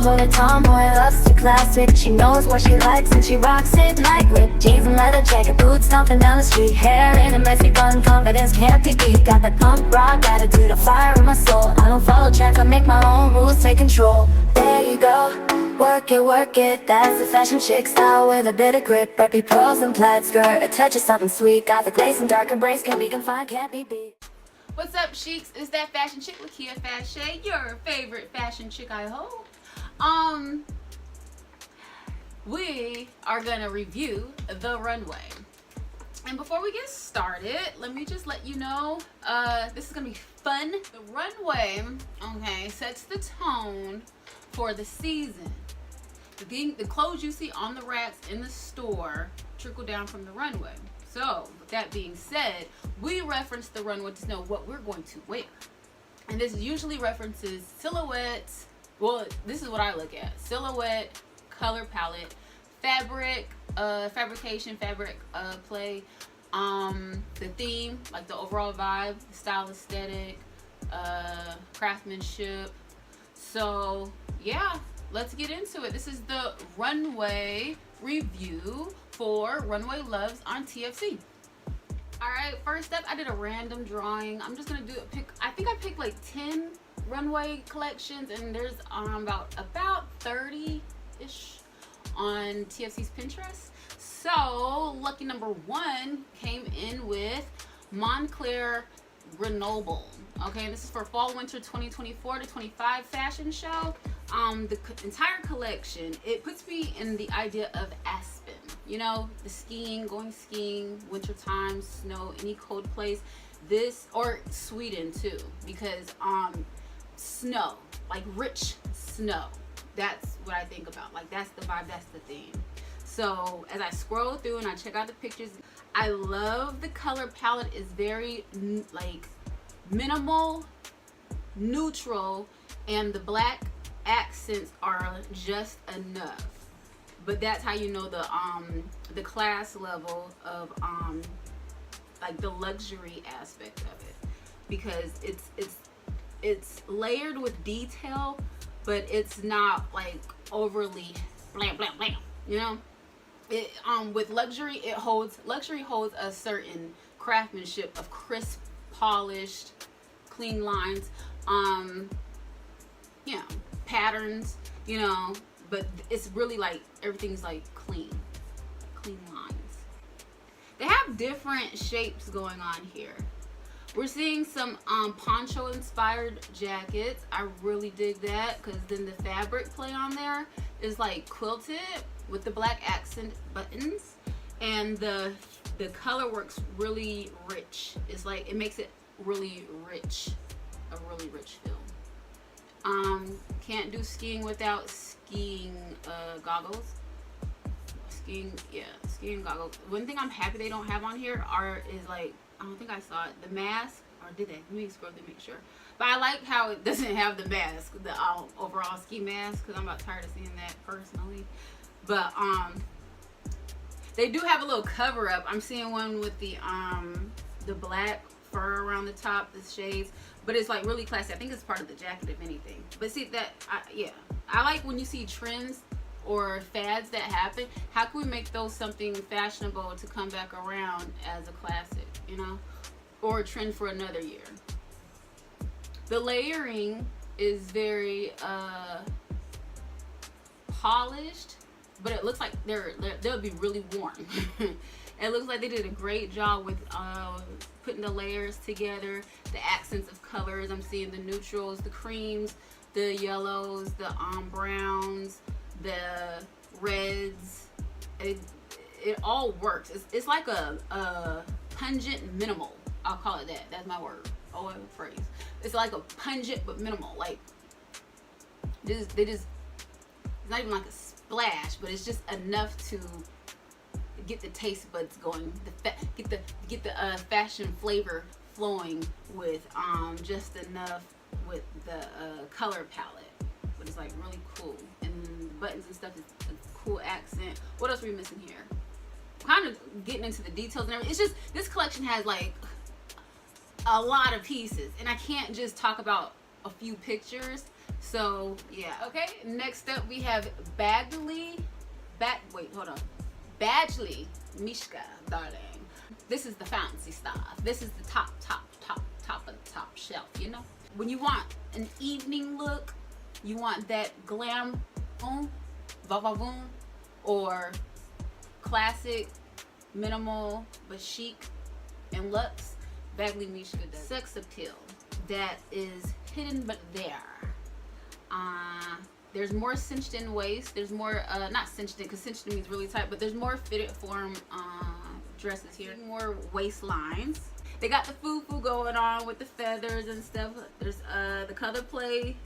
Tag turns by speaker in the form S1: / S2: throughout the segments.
S1: tomboy, a tomboy loves to classic. She knows what she likes and she rocks it like ripped jeans and leather jacket, boots stomping down the street, hair in a messy bun, confidence can't be beat. Got that punk rock attitude, a fire in my soul. I don't follow trends, I make my own rules, take control. There you go, work it, that's the fashion chic style with a bit of grip. Preppy pearls and plaid skirt, a touch of something sweet. Got the glaze and dark embrace, can be confined, can't be beat.
S2: What's up, Chics? It's that fashion chick, Lakia Fashion, your favorite fashion chick, I hope. We are gonna review the Runway. And before we get started, let me just let you know, this is gonna be fun. The Runway, okay, sets the tone for the season. The clothes you see on the racks in the store trickle down from the Runway. So, with that being said, we reference the Runway to know what we're going to wear. And this usually references silhouettes. Well, this is what I look at. Silhouette, color palette, fabric, fabrication, fabric play, the theme, like the overall vibe, the style aesthetic, craftsmanship. So, yeah, let's get into it. This is the Runway review for Runway Loves on TFC. Alright, first up, I did a random drawing. I'm just gonna do a pick. I think I picked like 10 Runway collections, and there's about 30-ish on TFC's Pinterest. So lucky number 1 came in with Monclergrenoble. Okay, this is for fall winter 2024 to 25 fashion show. The entire collection, it puts me in the idea of Aspen, you know, the skiing, going skiing, winter time, snow, any cold place. This, or Sweden too, because snow, like rich snow, that's what I think about. Like, that's the vibe, that's the theme. So as I scroll through and I check out the pictures, I love the color palette. Is very like minimal, neutral, and the black accents are just enough. But that's how you know the class level of like the luxury aspect of it, because it's layered with detail, but it's not like overly blam blam blam, you know. It with luxury, luxury holds a certain craftsmanship of crisp, polished, clean lines, you know, patterns, you know, but it's really like everything's like clean lines. They have different shapes going on here. We're seeing some poncho inspired jackets. I really dig that, because then the fabric play on there is like quilted with the black accent buttons, and the color works really rich. It's like it makes it really rich, a really rich feel. Can't do skiing without skiing goggles. Skiing goggles. One thing I'm happy they don't have on here is like, I don't think I saw it, the mask, or did they? Let me scroll to make sure. But I like how it doesn't have the mask, the overall ski mask, because I'm about tired of seeing that personally. But they do have a little cover up. I'm seeing one with the black fur around the top, the shades, but it's like really classy. I think it's part of the jacket, if anything. But see that, yeah, I like when you see trends or fads that happen. How can we make those something fashionable to come back around as a classic, you know, or a trend for another year? The layering is very polished, but it looks like they'll be really worn. It looks like they did a great job with putting the layers together, the accents of colors. I'm seeing the neutrals, the creams, the yellows, the browns, the reds. It all works. It's like a pungent minimal. I'll call it that. That's my word. Oh, phrase. It's like a pungent but minimal. Like it's not even like a splash, but it's just enough to get the taste buds going, get the fashion flavor flowing with just enough with the color palette. But it's like really cool, and the buttons and stuff is a cool accent. What else are we missing here? Kind of getting into the details and everything. It's just, this collection has like a lot of pieces, and I can't just talk about a few pictures. So yeah. Okay, next up we have badgleymischka, darling. This is the fancy stuff. This is the top of the top shelf, you know? When you want an evening look, you want that glam va-va-voom, or classic, minimal, but chic and luxe, badgleymischka does. Sex appeal that is hidden but there. There's more cinched in waist. There's more, not cinched in, because cinched in means really tight, but there's more fitted form dresses here. More waistlines. They got the foo-foo going on with the feathers and stuff. There's the color play.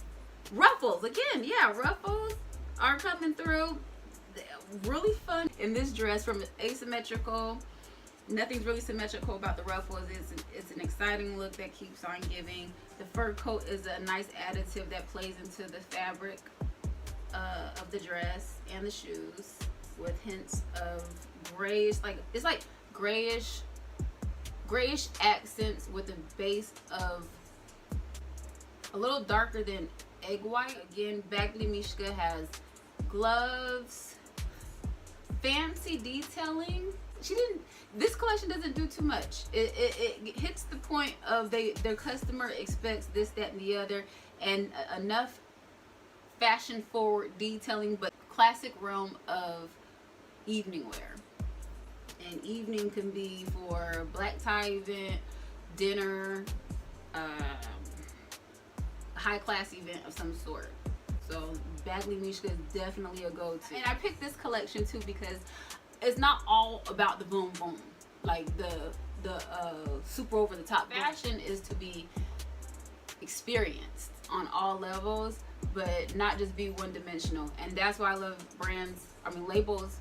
S2: Ruffles, again, yeah, ruffles are coming through. Really fun in this dress from asymmetrical. Nothing's really symmetrical about the ruffles. It's an exciting look that keeps on giving. The fur coat is a nice additive that plays into the fabric of the dress and the shoes, with hints of grayish, it's like grayish accents with a base of a little darker than egg white. Again, badgleymischka has gloves, fancy detailing. This collection doesn't do too much. It hits the point of their customer expects this, that, and the other, and enough fashion forward detailing, but classic realm of evening wear. And evening can be for a black tie event, dinner, high class event of some sort. So badgleymischka is definitely a go-to. And I picked this collection too because it's not all about the boom boom, like the super over the top. Fashion is to be experienced on all levels, but not just be one dimensional. And that's why I love labels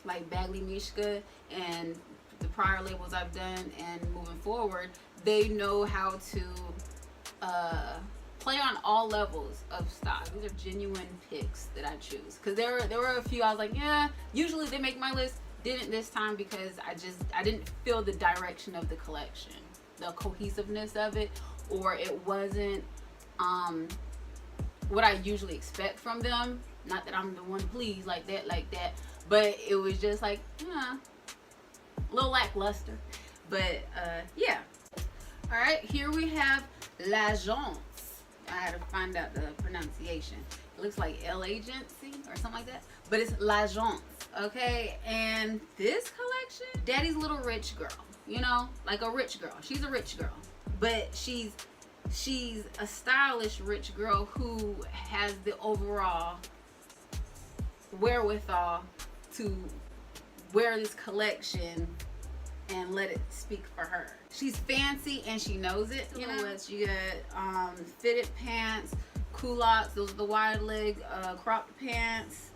S2: like badgleymischka and the prior labels I've done, and moving forward, they know how to play on all levels of style. These are genuine picks that I choose, because there were a few I was like, yeah, usually they make my list, didn't this time, because I didn't feel the direction of the collection, the cohesiveness of it, or it wasn't what I usually expect from them. Not that I'm the one to please like that, but it was just like, a little lackluster. But yeah. All right, here we have lagence. I had to find out the pronunciation. It looks like Elle Agency or something like that, but it's lagence, okay? And this collection, Daddy's little rich girl, you know, like a rich girl. She's a rich girl, but she's a stylish rich girl who has the overall wherewithal to wear this collection and let it speak for her. She's fancy and she knows it. You know, you got fitted pants, culottes, those are the wide leg cropped pants,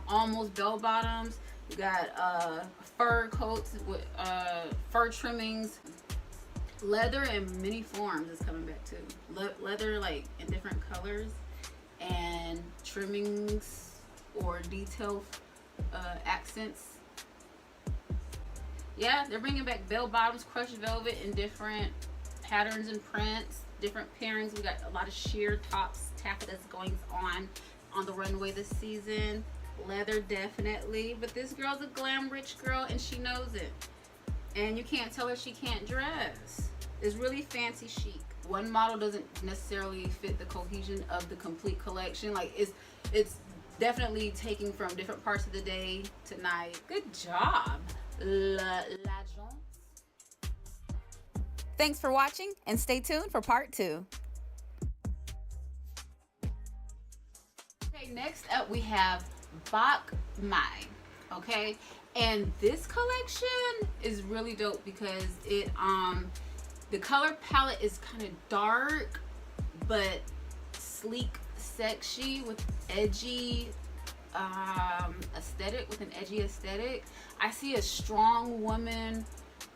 S2: almost bell bottoms. You got fur coats with fur trimmings. Leather in many forms is coming back too. Leather like in different colors, and trimmings or detail accents. Yeah, they're bringing back bell bottoms, crushed velvet in different patterns and prints, different pairings. We got a lot of sheer tops, taffetas going on the runway this season. Leather definitely, but this girl's a glam rich girl and she knows it. And you can't tell her she can't dress. It's really fancy chic. One model doesn't necessarily fit the cohesion of the complete collection. Like it's definitely taking from different parts of the day to night. Good job, lagence.
S3: Thanks for watching, and stay tuned for part 2.
S2: Okay, next up we have Bach Mai. Okay, and this collection is really dope because it the color palette is kind of dark but sleek, sexy, with edgy aesthetic, with an edgy aesthetic. I see a strong woman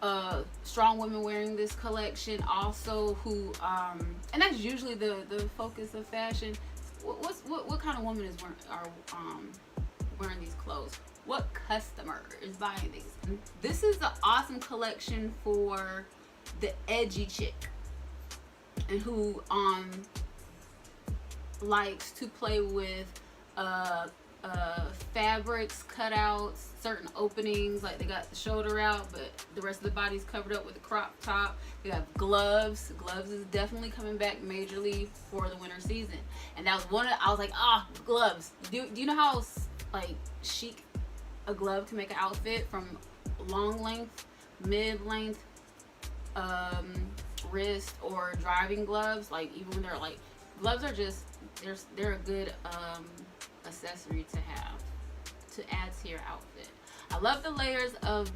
S2: wearing this collection also, who and that's usually the focus of fashion. What kind of woman is wearing these clothes? What customer is buying these? This is an awesome collection for the edgy chick, and who likes to play with fabrics, cutouts, certain openings, like they got the shoulder out but the rest of the body's covered up with a crop top. They have gloves. Gloves is definitely coming back majorly for the winter season, and that was one of, I was like, gloves. Do you know how like chic a glove can make an outfit, from long length, mid length, wrist, or driving gloves? Like, even when they're like, gloves are just, they're a good accessory to have to add to your outfit. I love the layers of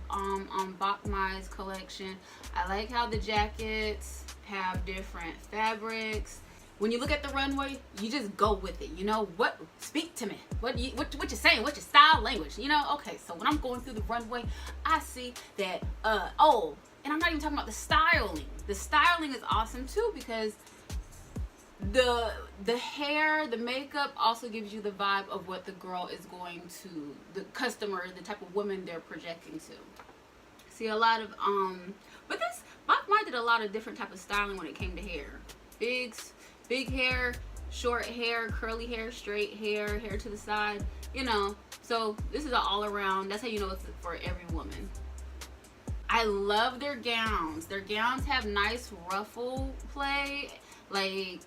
S2: Bach Mai's collection. I like how the jackets have different fabrics. When you look at the runway, you just go with it. You know what? Speak to me. What you saying? What's your style language? You know? Okay, so when I'm going through the runway, I see that and I'm not even talking about the styling. The styling is awesome too, because the hair, the makeup also gives you the vibe of what the girl is going to, the customer, the type of woman they're projecting to. See a lot of but this Bach Mai did a lot of different type of styling when it came to hair. Big hair, short hair, curly hair, straight hair, hair to the side, you know. So this is an all around, that's how you know it's for every woman. I love their gowns. Their gowns have nice ruffle play, like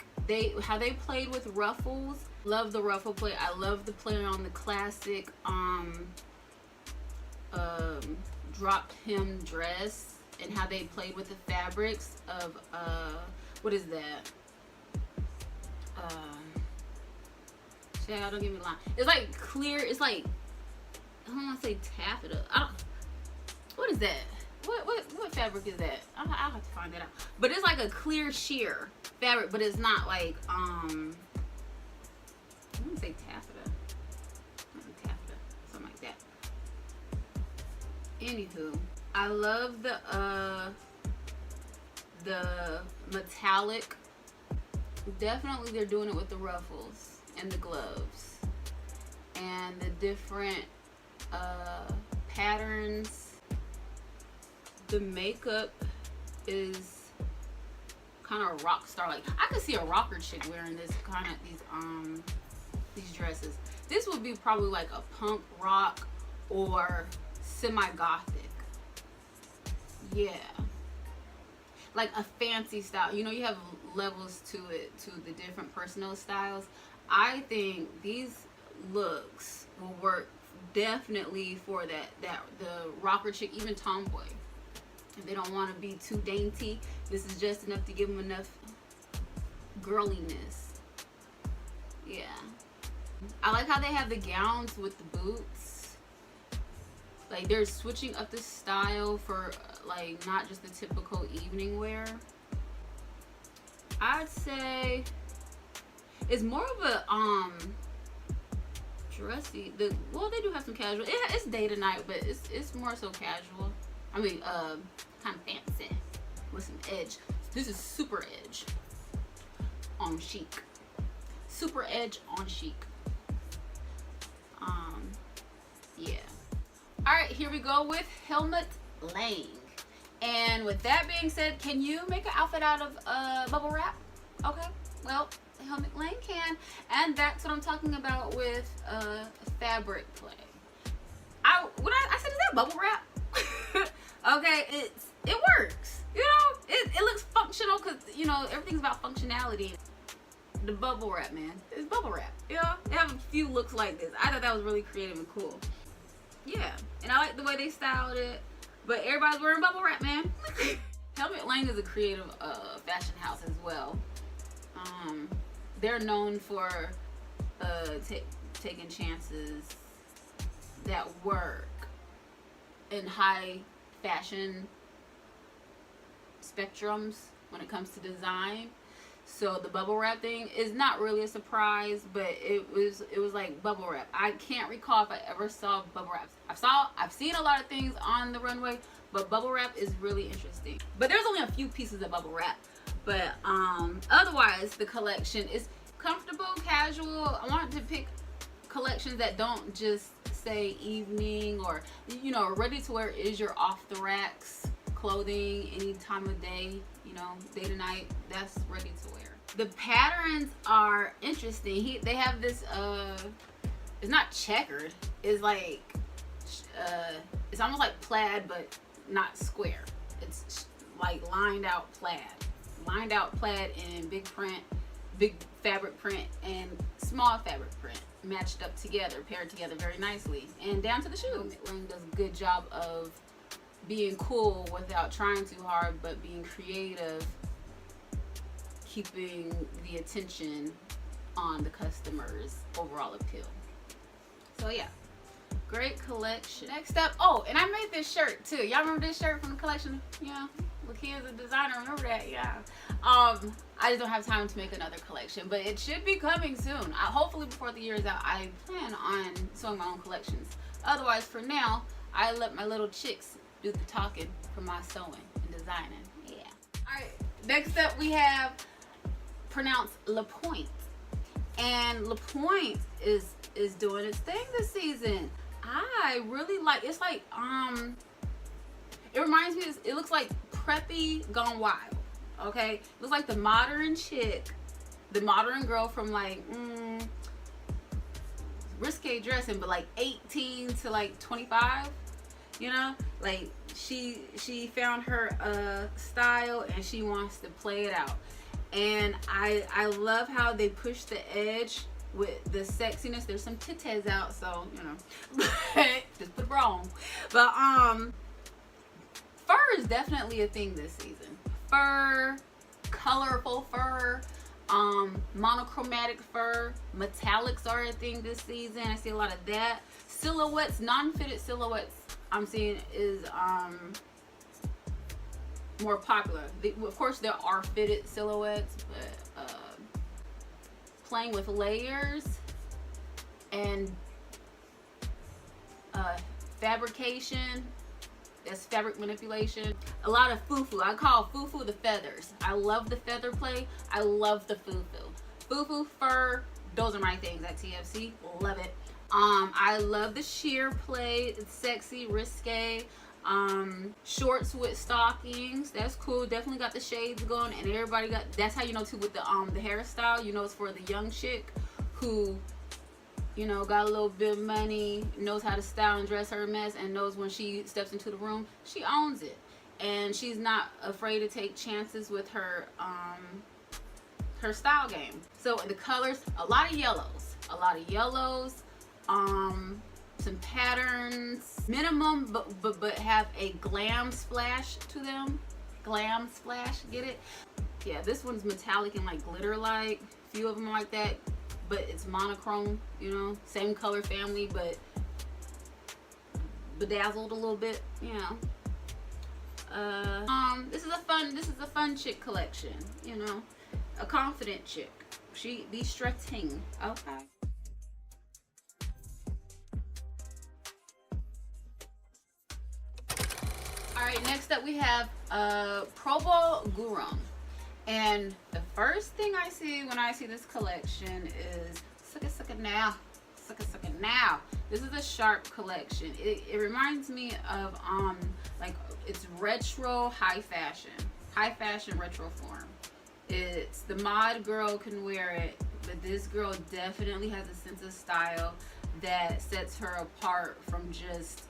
S2: how they played with ruffles. Love the ruffle play. I love the play on the classic drop hem dress, and how they played with the fabrics of what is that? Child, don't get me lying. It's like clear. It's like, I don't want to say taffeta. What is that? What fabric is that? I'll have to find that out. But it's like a clear sheer fabric, but it's not like I want to say taffeta. Taffeta, something like that. Anywho, I love the metallic. Definitely they're doing it with the ruffles and the gloves and the different patterns. The makeup is kind of rock star. Like, I could see a rocker chick wearing this kind of these dresses. This would be probably like a punk rock or semi-gothic. Yeah. Like a fancy style. You know, you have levels to it, to the different personal styles. I think these looks will work definitely for the rocker chick, even tomboy. If they don't want to be too dainty, this is just enough to give them enough girliness. Yeah. I like how they have the gowns with the boots. Like, they're switching up the style for like not just the typical evening wear. I'd say it's more of a dressy. Well, they do have some casual. It's day to night, but it's more so casual. I mean, kind of fancy with some edge. This is super edge on chic. Super edge on chic. Yeah. All right, here we go with helmutlang. And with that being said, can you make an outfit out of bubble wrap? Okay, well, helmutlang can, and that's what I'm talking about with fabric play. I said, is that bubble wrap? Okay, it works. You know, it looks functional, because you know everything's about functionality. The bubble wrap, man, it's bubble wrap. You know, they have a few looks like this. I thought that was really creative and cool. Yeah, and I like the way they styled it. But everybody's wearing bubble wrap, man. helmutlang is a creative fashion house as well. They're known for taking chances that work in high fashion spectrums when it comes to design. So the bubble wrap thing is not really a surprise, but it was like bubble wrap. I can't recall if I ever saw bubble wrap. I've seen a lot of things on the runway, but bubble wrap is really interesting. But there's only a few pieces of bubble wrap. But otherwise, the collection is comfortable, casual. I want to pick collections that don't just say evening, or you know, ready to wear is your off the racks clothing any time of day, you know, day to night. That's ready to wear. The patterns are interesting. They have this it's not checkered. It's like it's almost like plaid, but not square. It's like lined out plaid in big print, big fabric print, and small fabric print matched up together, paired together very nicely, and down to the shoes. Ling does a good job of being cool without trying too hard, but being creative, keeping the attention on the customer's overall appeal. So yeah, great collection. Next up, oh, and I made this shirt too. Y'all remember this shirt from the collection? Yeah, Lakia's a designer. Remember that? Yeah. I just don't have time to make another collection, but it should be coming soon. Hopefully before the year is out. I plan on sewing my own collections. Otherwise, for now, I let my little chicks do the talking for my sewing and designing. Yeah. All right. Next up, we have pronounced lapointe, and lapointe is doing its thing this season. I really like. It's like it reminds me. It looks like preppy gone wild. Okay, it looks like the modern chick, the modern girl from like risque dressing, but like 18 to like 25. You know, like she found her style and she wants to play it out. And I love how they push the edge with the sexiness. There's some titties out, so you know, just put it wrong. But fur is definitely a thing this season. Fur, colorful fur, monochromatic fur, metallics are a thing this season. I see a lot of that. Silhouettes, non-fitted silhouettes, I'm seeing is more popular. Of course, there are fitted silhouettes, but playing with layers and fabrication. That's fabric manipulation. A lot of foo-foo. I call foo-foo the feathers. I love the feather play. I love the foo-foo. Foo-foo, fur, those are my things at TFC. Love it. I love the sheer play. It's sexy, risque. Shorts with stockings. That's cool. Definitely got the shades going, and everybody got. That's how you know too with the hairstyle. You know it's for the young chick who, you know, got a little bit of money, knows how to style and dress her mess, and knows when she steps into the room, she owns it. And she's not afraid to take chances with her her style game. So the colors, a lot of yellows, some patterns, minimum, but have a glam splash to them. Glam splash, get it? Yeah, this one's metallic and like glitter like. Few of them are like that. But it's monochrome, you know, same color family, but bedazzled a little bit, you know. This is a fun chick collection, you know, a confident chick. She be strutting, okay. All right, next up we have Prabal Gurung. And the first thing I see when I see this collection is suck it now. This is a sharp collection. It reminds me of like it's retro high fashion retro form. It's the mod girl can wear it, but this girl definitely has a sense of style that sets her apart from just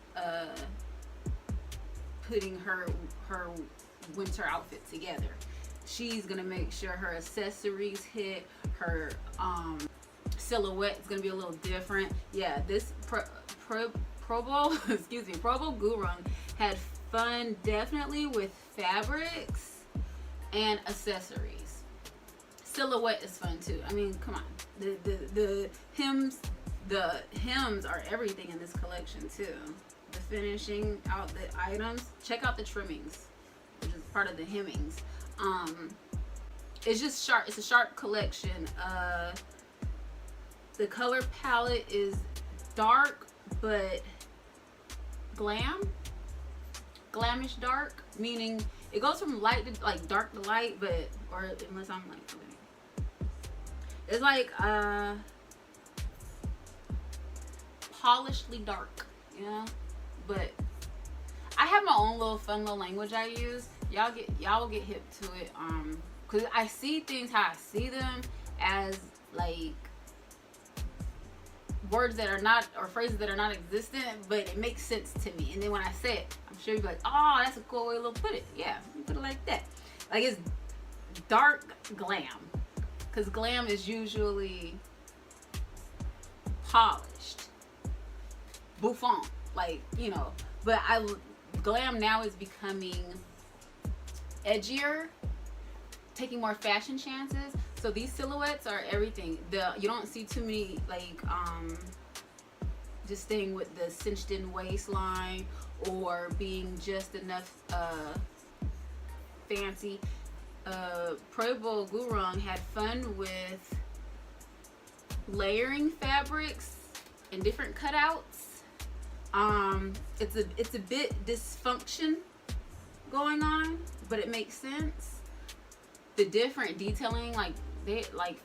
S2: putting her winter outfit together. She's gonna make sure her accessories hit, her silhouette is gonna be a little different. Yeah, this Prabal Gurung had fun definitely with fabrics and accessories. Silhouette is fun too. I mean, come on, the hems are everything in this collection too. The finishing out the items. Check out the trimmings, which is part of the hemmings. It's just sharp. It's a sharp collection. The color palette is dark but glamish dark, meaning it goes from light to like dark to light, but or unless I'm like, it's like polishedly dark, you know. But I have my own little fun little language I use. Y'all will get hip to it because I see things how I see them, as like words that are not, or phrases that are not existent, but it makes sense to me. And then when I say it, I'm sure you'll be like, oh, that's a cool way to put it. Yeah, you put it like that. Like, it's dark glam, because glam is usually polished, bouffant, like, you know. But glam now is becoming edgier, taking more fashion chances. So these silhouettes are everything. You don't see too many, like, just staying with the cinched in waistline or being just enough fancy. Prabal Gurung had fun with layering fabrics and different cutouts. It's a bit dysfunction going on, but it makes sense. The different detailing, like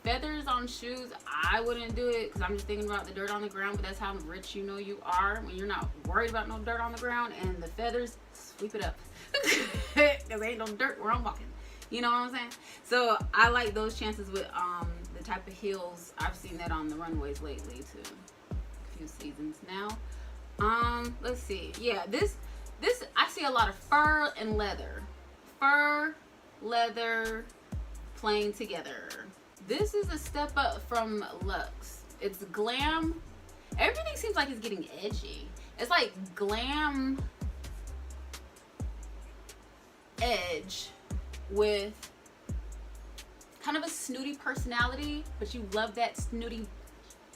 S2: feathers on shoes, I wouldn't do it because I'm just thinking about the dirt on the ground. But that's how rich you know you are, when you're not worried about no dirt on the ground. And the feathers, sweep it up, because ain't no dirt where I'm walking. You know what I'm saying? So I like those chances with the type of heels. I've seen that on the runways lately too, a few seasons now. Let's see. Yeah, this I see a lot of fur and leather playing together. This is a step up from Luxe. It's glam. Everything seems like it's getting edgy. It's like glam edge with kind of a snooty personality, but you love that snooty,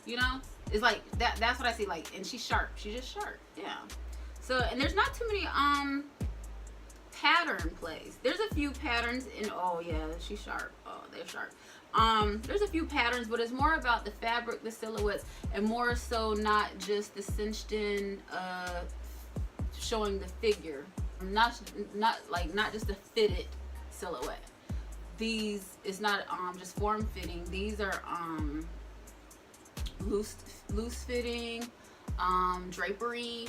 S2: you know? It's like that's what I see. Like, and she's sharp. She's just sharp. Yeah. So, and there's not too many pattern plays. There's a few patterns in, oh yeah, she's sharp. Oh, they're sharp. There's a few patterns, but it's more about the fabric, the silhouettes, and more so not just the cinched in showing the figure. Not just the fitted silhouette. These is not just form fitting. These are loose fitting, drapery,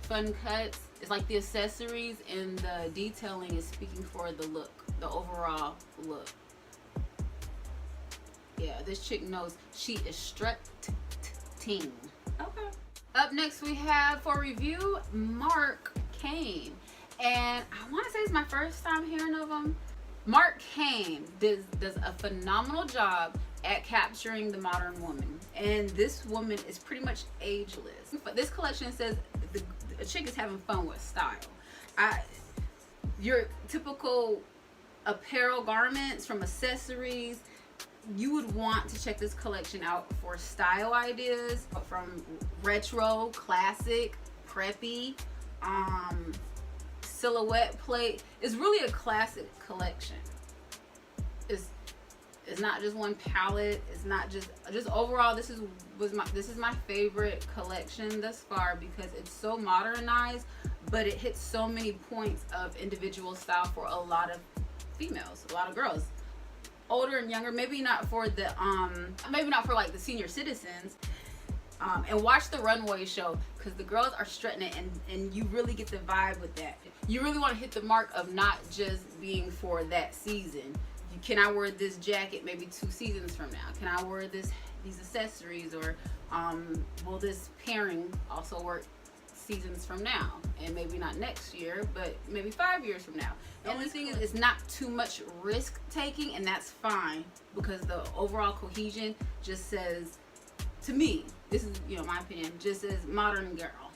S2: fun cuts. It's like the accessories and the detailing is speaking for the look, the overall look. Yeah, this chick knows she is strut-t-ting. Okay. Up next we have for review Marc Cain, and I want to say it's my first time hearing of him. Marc Cain does a phenomenal job at capturing the modern woman, and this woman is pretty much ageless. This collection says a chick is having fun with style. Your typical apparel garments, from accessories, you would want to check this collection out for style ideas, from retro, classic, preppy, silhouette plate. It's really a classic collection. It's not just one palette. It's not just overall. This is my favorite collection thus far, because it's so modernized, but it hits so many points of individual style for a lot of females, a lot of girls, older and younger. Maybe not for like the senior citizens. And watch the Runway show, because the girls are strutting it, and you really get the vibe with that. You really want to hit the mark of not just being for that season. Can I wear this jacket maybe 2 seasons from now? Can I wear these accessories, or will this pairing also work seasons from now? And maybe not next year, but maybe 5 years from now. The only thing is, it's not too much risk taking, and that's fine, because the overall cohesion just says, to me, this is, you know, my opinion, just says modern girl.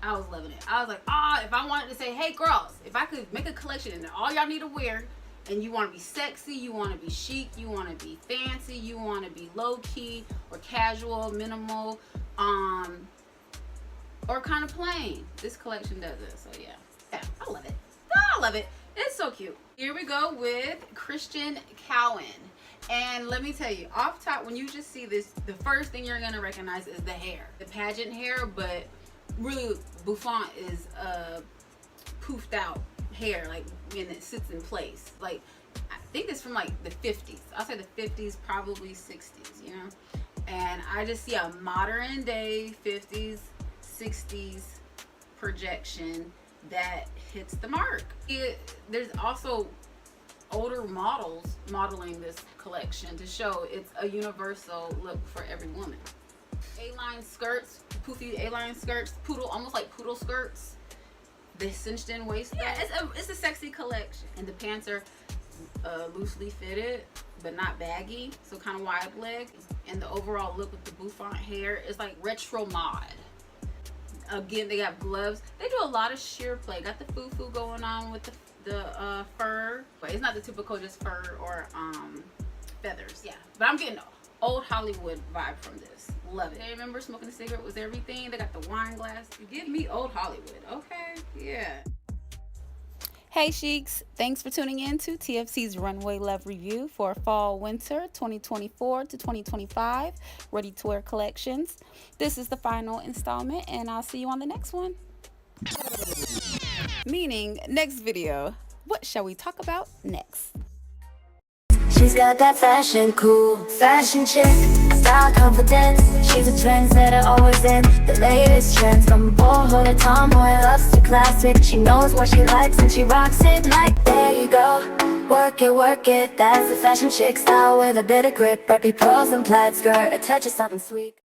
S2: I was loving it. I was like, if I wanted to say, hey girls, if I could make a collection and all y'all need to wear, and you want to be sexy, you want to be chic, you want to be fancy, you want to be low-key or casual, minimal, or kind of plain, this collection does it. So yeah, I love it. I love it. It's so cute. Here we go with Christiancowan. And let me tell you, off top, when you just see this, the first thing you're going to recognize is the hair. The pageant hair, but really bouffant is poofed out hair, like, and it sits in place. Like, I think it's from like the 50s. I'll say the 50s, probably 60s, you know? And I just see a modern day 50s, 60s projection that hits the mark. There's also older models modeling this collection to show it's a universal look for every woman. A-line skirts, poofy A-line skirts, poodle, almost like poodle skirts. The cinched in waist. Yeah, it's a sexy collection. And the pants are loosely fitted, but not baggy, so kind of wide leg. And the overall look with the bouffant hair is like retro mod. Again, they have gloves. They do a lot of sheer play. Got the foo-foo going on with the fur, but it's not the typical just fur or feathers. Yeah, but I'm getting old Hollywood vibe from this. Love it. I remember smoking a cigarette was everything. They got the wine glass. You give me old Hollywood. Okay, yeah.
S3: Hey Chics, thanks for tuning in to TFC's Runway Love Review for Fall Winter 2024 to 2025 Ready to Wear collections. This is the final installment and I'll see you on the next one. Meaning next video. What shall we talk about next?
S1: She's got that fashion cool, fashion chick, style confidence. She's a trendsetter, always in the latest trends. From boyhood to tomboy, loves to classic. She knows what she likes and she rocks it like, there you go, work it. That's the fashion chick style with a bit of grip. Preppy pearls and plaid skirt, a touch of something sweet.